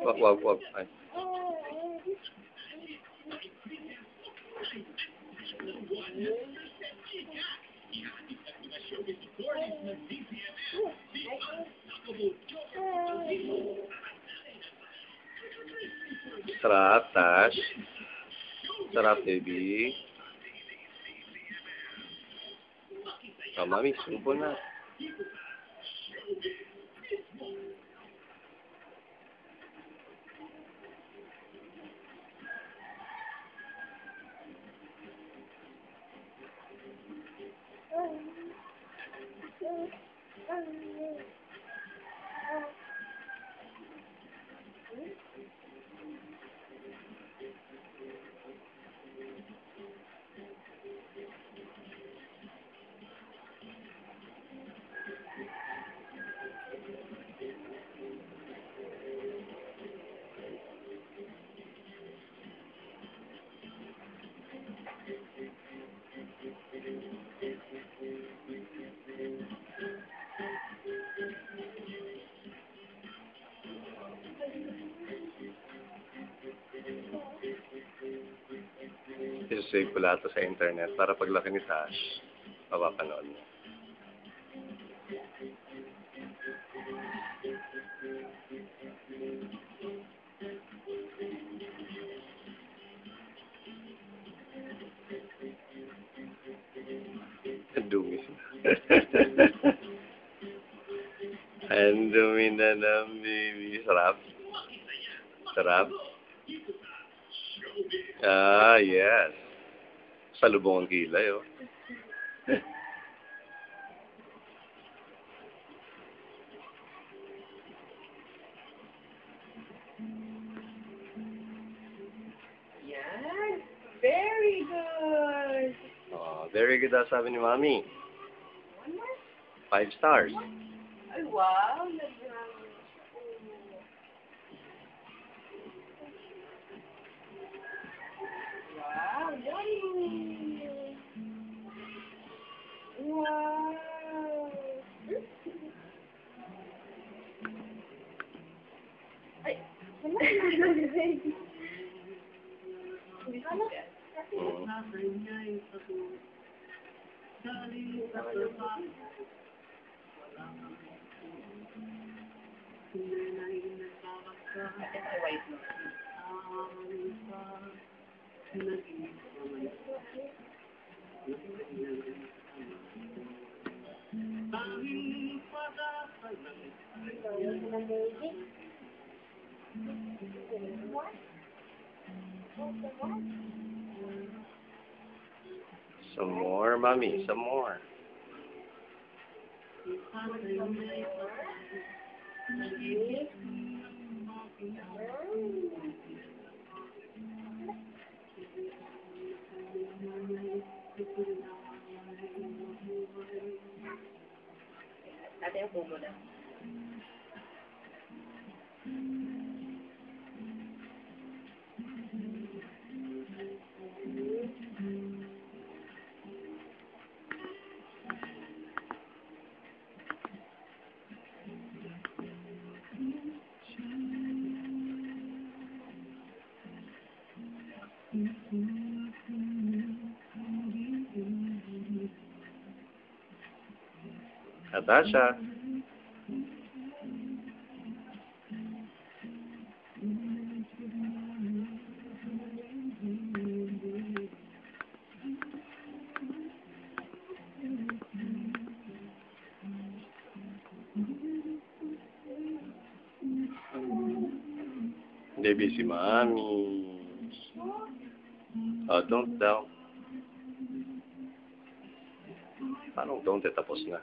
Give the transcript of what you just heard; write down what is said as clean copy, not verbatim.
Wag, wag, wag. Ay. Sarap, Tash. Sarap, baby. Oh, mami, subo na. I-save ko lahat to sa internet para paglaki ni Tash, mapapanood mo. Ang dumi. Ang dumi na ng baby. Sarap. Sarap. Ah, yes. Salubong ang kilay, oh. Yan. Very good. Oh, very good daw sabi ni Mami. 5 stars. Ay, wow. Wow, yummy. Wow. Ay, ano? Some more, Mami. Some more. Dati ang bubo na. Natasha. Baby si Mami. Oh, don't daw. Parang don't, tapos na.